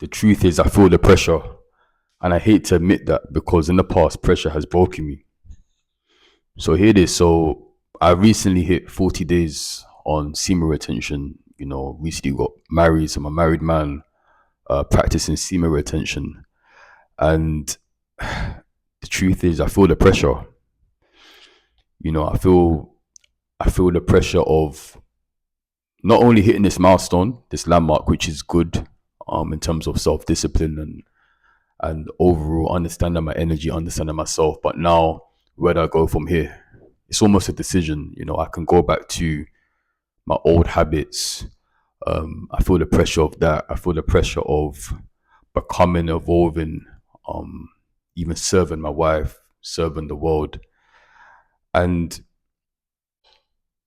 The truth is, I feel the pressure, and I hate to admit that because in the past, pressure has broken me. So here it is. So I recently hit 40 days on semen retention. Recently got married. So I'm a married man practicing semen retention. And the truth is, I feel the pressure. I feel the pressure of not only hitting this milestone, this landmark, which is good in terms of self discipline and overall understanding my energy, understanding myself. But now, where do I go from here? It's almost a decision. I can go back to my old habits. I feel the pressure of that. I feel the pressure of becoming, evolving, um, even serving my wife, serving the world. And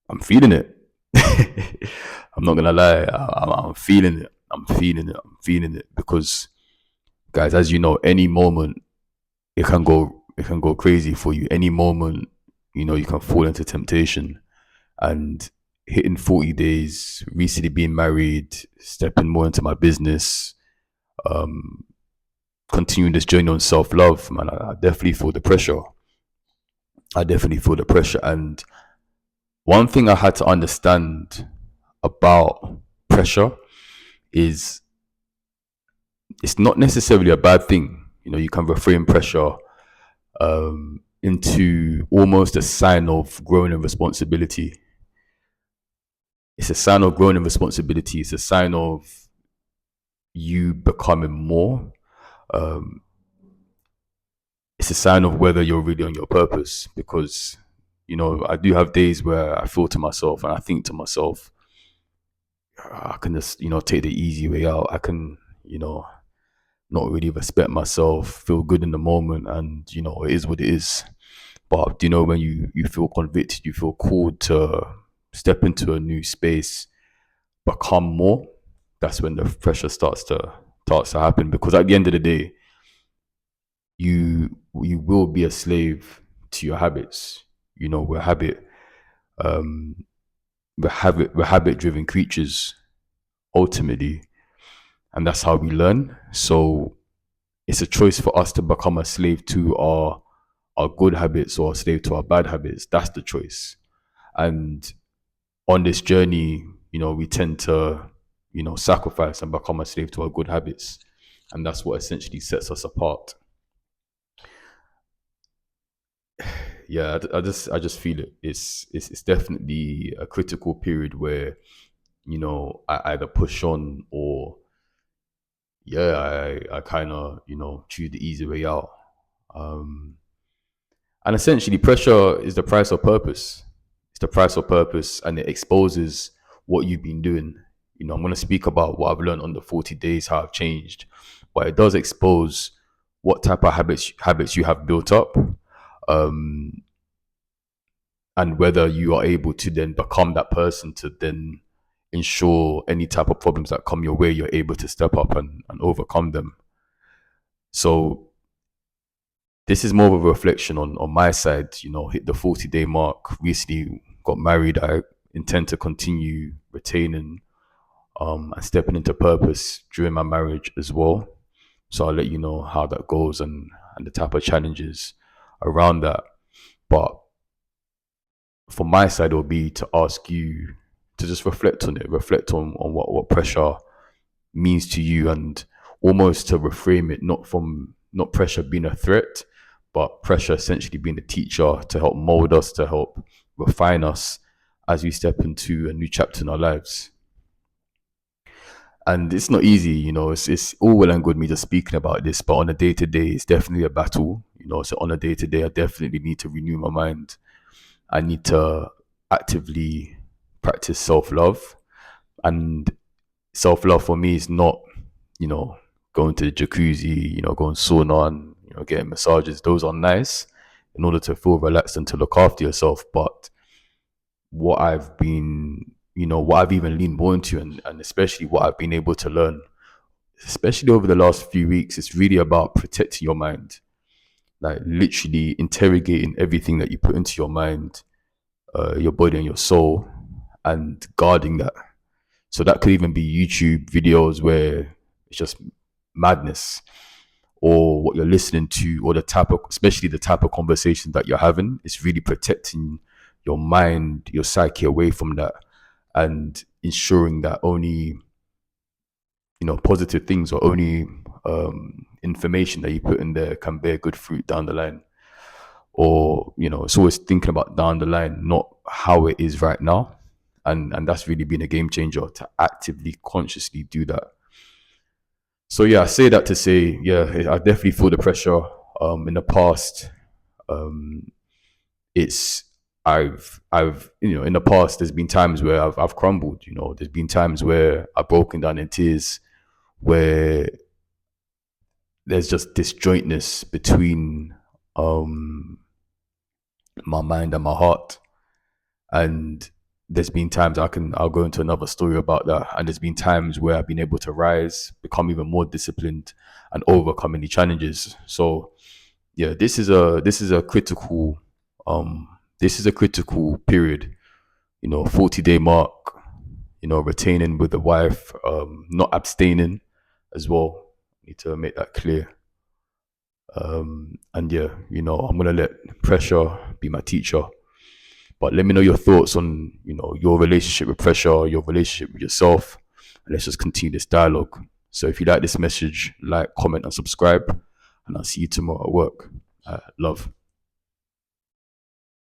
I'm feeling it. I'm not gonna lie. I'm feeling it. I'm feeling it. I'm feeling it because, guys, as you know, any moment it can go crazy for you. Any moment, you can fall into temptation. And hitting 40 days, recently being married, stepping more into my business, um, continuing this journey on self love, man, I definitely feel the pressure. I definitely feel the pressure. And one thing I had to understand about pressure is it's not necessarily a bad thing. You can reframe pressure into almost a sign of growing in responsibility. It's a sign of growing in responsibility. It's a sign of you becoming more. Um, it's a sign of whether you're really on your purpose. Because, I do have days where I feel to myself and I think to myself, I can just, take the easy way out. I can, not really respect myself, feel good in the moment, and it is what it is. But when you feel convicted, you feel called to step into a new space, become more. That's when the pressure starts to happen. Because at the end of the day, you will be a slave to your habits. We're um, habit driven creatures ultimately, and that's how we learn. So it's a choice for us to become a slave to our good habits or a slave to our bad habits. That's the choice. And on this journey, we tend to, sacrifice and become a slave to our good habits. And that's what essentially sets us apart. Yeah, I just feel it. It's definitely a critical period where, I either push on or yeah, I kind of, choose the easy way out. Um, and essentially, pressure is the price of purpose. It's the price of purpose, and it exposes what you've been doing. I'm going to speak about what I've learned on the 40 days, how I've changed, but it does expose what type of habits you have built up, um, and whether you are able to then become that person to then ensure any type of problems that come your way, you're able to step up and overcome them. So this is more of a reflection on my side. Hit the 40-day mark. Recently got married. I intend to continue retaining and stepping into purpose during my marriage as well. So I'll let you know how that goes and the type of challenges around that. But from my side, it will be to ask you to just reflect on it, reflect on what pressure means to you, and almost to reframe it not pressure being a threat, but pressure essentially being a teacher to help mold us, to help refine us as we step into a new chapter in our lives. And it's not easy, it's all well and good me just speaking about this, but on a day to day, it's definitely a battle. So on a day to day, I definitely need to renew my mind. I need to actively practice self love. And self love for me is not, you know, going to the jacuzzi, going sauna and, getting massages. Those are nice in order to feel relaxed and to look after yourself. But what I've been, what I've even leaned more into, and especially what I've been able to learn, especially over the last few weeks, it's really about protecting your mind. Like literally interrogating everything that you put into your mind, your body and your soul, and guarding that. So that could even be YouTube videos where it's just madness, or what you're listening to, or the type of, especially the type of conversation that you're having, is really protecting your mind, your psyche away from that, and ensuring that only, positive things, or only information that you put in there can bear good fruit down the line. Or, it's always thinking about down the line, not how it is right now. And that's really been a game changer, to actively, consciously do that. So yeah, I say that to say, yeah, I definitely feel the pressure. In the past, um, it's I've in the past, there's been times where I've crumbled. There's been times where I've broken down in tears, where there's just disjointness between my mind and my heart. And there's been times, I'll go into another story about that. And there's been times where I've been able to rise, become even more disciplined, and overcome any challenges. So yeah, this is a critical period. 40-day mark. Retaining with the wife, not abstaining as well. Need to make that clear. And yeah, I'm gonna let pressure be my teacher. But let me know your thoughts on, your relationship with pressure, your relationship with yourself, and let's just continue this dialogue. So if you like this message, like, comment, and subscribe, and I'll see you tomorrow at work. Love.